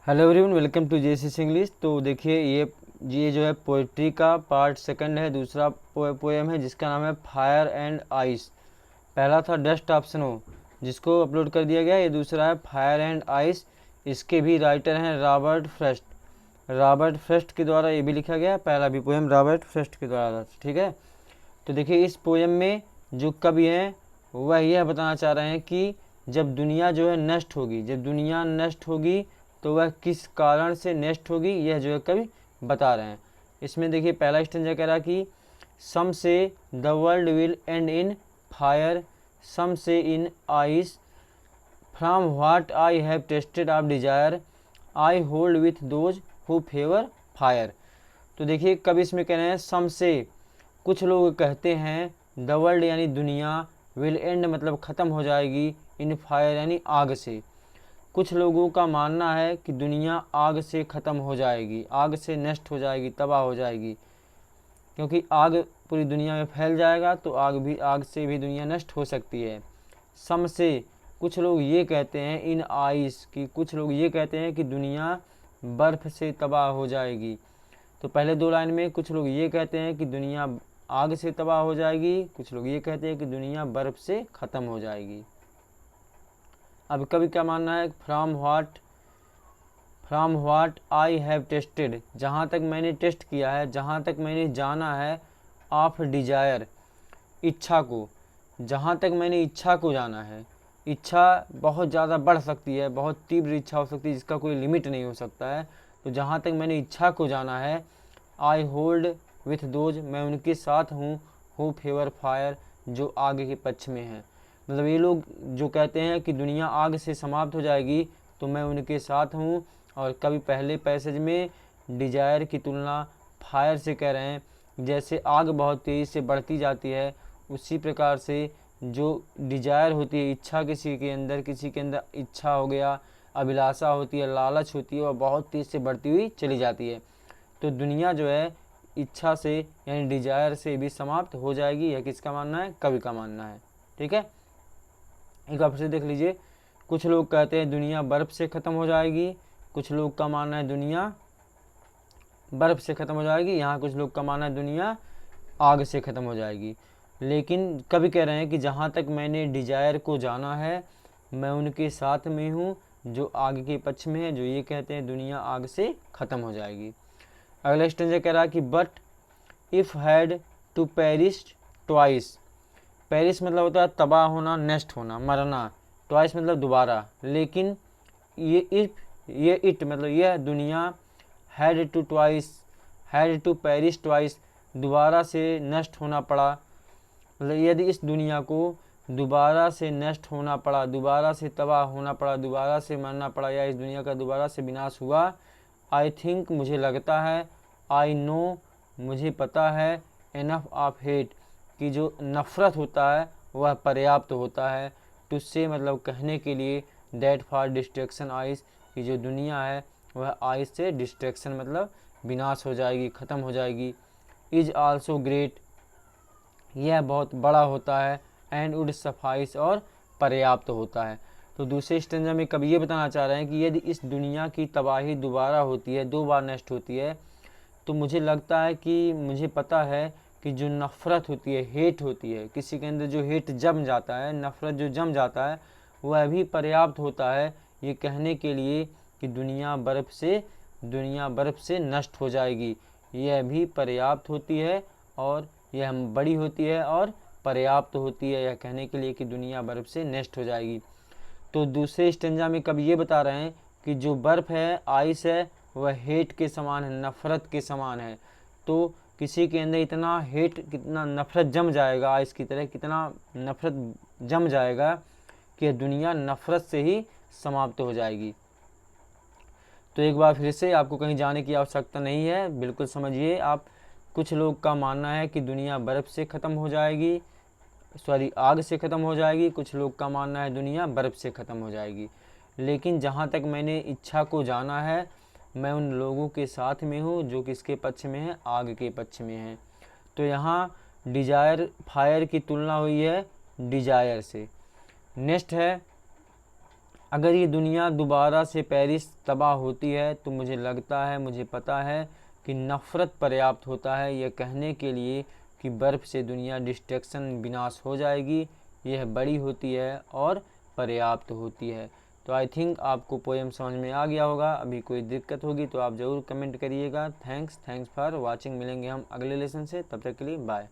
Hello everyone, welcome to JSS English. तो देखिए ये जो है पोइट्री का पार्ट सेकंड है। दूसरा पोएम है जिसका नाम है फायर एंड आइस। पहला था डस्ट ऑफ स्नो जिसको अपलोड कर दिया गया। ये दूसरा है फायर एंड आइस। इसके भी राइटर हैं रॉबर्ट फ्रॉस्ट। रॉबर्ट फ्रॉस्ट के द्वारा ये भी लिखा गया है। पहला भी पोएम रॉबर्ट फ्रॉस्ट के द्वारा, ठीक है। तो देखिए इस पोएम में जो कवि हैं वह यह बताना चाह रहे हैं कि जब दुनिया जो है नष्ट होगी, जब दुनिया नष्ट होगी तो वह किस कारण से नष्ट होगी, यह जो है कवि बता रहे हैं। इसमें देखिए पहला स्टेंजा कह रहा कि some say the world will end in fire, some say in ice, from what I have tasted of desire, I hold with those who favour fire. तो देखिए कवि इसमें कह रहे हैं सम से, कुछ लोग कहते हैं, द वर्ल्ड यानी दुनिया, विल एंड मतलब ख़त्म हो जाएगी, इन फायर यानी आग से। कुछ लोगों का मानना है कि दुनिया आग से ख़त्म हो जाएगी, आग से नष्ट हो जाएगी, तबाह हो जाएगी, क्योंकि आग पूरी दुनिया में फैल जाएगा तो आग से भी दुनिया नष्ट हो सकती है। सम से कुछ लोग ये कहते हैं, इन आइस की कुछ लोग ये कहते हैं कि दुनिया बर्फ़ से तबाह हो जाएगी। तो पहले दो लाइन में कुछ लोग ये कहते हैं कि दुनिया आग से तबाह हो जाएगी, कुछ लोग ये कहते हैं कि दुनिया बर्फ़ से ख़त्म हो जाएगी। अब कभी क्या मानना है, from what I have tested, जहाँ तक मैंने टेस्ट किया है, जहाँ तक मैंने जाना है, ऑफ डिजायर इच्छा को, जहाँ तक मैंने इच्छा को जाना है। इच्छा बहुत ज़्यादा बढ़ सकती है, बहुत तीव्र इच्छा हो सकती है जिसका कोई लिमिट नहीं हो सकता है। तो जहाँ तक मैंने इच्छा को जाना है, आई होल्ड विथ दोज, मैं उनके साथ हूँ, हु फेवर फायर, जो आग के पक्ष में है। मतलब ये लोग जो कहते हैं कि दुनिया आग से समाप्त हो जाएगी तो मैं उनके साथ हूँ। और कभी पहले पैसेज में डिजायर की तुलना फायर से कर रहे हैं। जैसे आग बहुत तेज़ी से बढ़ती जाती है, उसी प्रकार से जो डिजायर होती है, इच्छा किसी के अंदर इच्छा हो गया, अभिलाषा होती है, लालच होती है, वह बहुत तेज़ से बढ़ती हुई चली जाती है। तो दुनिया जो है इच्छा से यानी डिजायर से भी समाप्त हो जाएगी। यह किसका मानना है, कवि का मानना है, ठीक है। एक बार फिर से देख लीजिए, कुछ लोग कहते हैं दुनिया बर्फ़ से ख़त्म हो जाएगी, कुछ लोग का मानना है दुनिया बर्फ़ से ख़त्म हो जाएगी, यहाँ कुछ लोग का मानना है दुनिया आग से ख़त्म हो जाएगी। लेकिन कभी कह रहे हैं कि जहाँ तक मैंने डिजायर को जाना है, मैं उनके साथ में हूँ जो आग के पक्ष में है, जो ये कहते हैं दुनिया आग से ख़त्म हो जाएगी। अगला स्टेंजा कह रहा है कि but if had to perish twice, Paris मतलब होता है तबाह होना, नष्ट होना, मरना, ट्वाइस मतलब दोबारा। लेकिन ये इट मतलब यह दुनिया, हैड टू पेरिस ट्वाइस, दोबारा से नष्ट होना पड़ा। मतलब यदि इस दुनिया को दोबारा से नष्ट होना पड़ा, दोबारा से तबाह होना पड़ा, दोबारा से मरना पड़ा, या इस दुनिया का दोबारा से विनाश हुआ, आई थिंक मुझे लगता है, आई नो मुझे पता है, एनफ ऑफ हेट कि जो नफ़रत होता है वह पर्याप्त होता है, टू से मतलब कहने के लिए, दैट फॉर डिस्ट्रैक्शन आइस कि जो दुनिया है वह आइस से डिस्ट्रैक्शन मतलब विनाश हो जाएगी, ख़त्म हो जाएगी। इज़ आल्सो ग्रेट, यह बहुत बड़ा होता है, एंड वुड सफाइस और पर्याप्त होता है। तो दूसरे स्टेंजा में कभी ये बताना चाह रहे हैं कि यदि इस दुनिया की तबाही दोबारा होती है, दो बार नष्ट होती है, तो मुझे लगता है कि मुझे पता है कि जो नफ़रत होती है, हेट होती है, किसी के अंदर जो हेट जम जाता है, नफ़रत जो जम जाता है, वह भी पर्याप्त होता है ये कहने के लिए कि दुनिया बर्फ़ से नष्ट हो जाएगी। यह भी पर्याप्त होती है और यह बड़ी होती है और पर्याप्त होती है यह कहने के लिए कि दुनिया बर्फ़ से नष्ट हो जाएगी। तो दूसरे स्टेंजा में कब ये बता रहे हैं कि जो बर्फ़ है, आइस है, वह हेट के समान है, नफ़रत के समान है। तो किसी के अंदर इतना हेट, कितना नफ़रत जम जाएगा, आइस की तरह कितना नफ़रत जम जाएगा कि दुनिया नफ़रत से ही समाप्त हो जाएगी। तो एक बार फिर से आपको कहीं जाने की आवश्यकता नहीं है, बिल्कुल समझिए आप। कुछ लोग का मानना है कि दुनिया बर्फ़ से ख़त्म हो जाएगी, आग से ख़त्म हो जाएगी, कुछ लोग का मानना है दुनिया बर्फ़ से ख़त्म हो जाएगी। लेकिन जहाँ तक मैंने इच्छा को जाना है, मैं उन लोगों के साथ में हूँ जो किसके पक्ष में है, आग के पक्ष में है। तो यहाँ डिजायर, फायर की तुलना हुई है डिजायर से। नेक्स्ट है अगर ये दुनिया दोबारा से पेरिस तबाह होती है तो मुझे लगता है, मुझे पता है कि नफ़रत पर्याप्त होता है यह कहने के लिए कि बर्फ़ से दुनिया डिस्ट्रक्शन विनाश हो जाएगी। यह बड़ी होती है और पर्याप्त होती है। तो आई थिंक आपको पोएम समझ में आ गया होगा। अभी कोई दिक्कत होगी तो आप ज़रूर कमेंट करिएगा। Thanks for watching. मिलेंगे हम अगले लेसन से, तब तक के लिए बाय।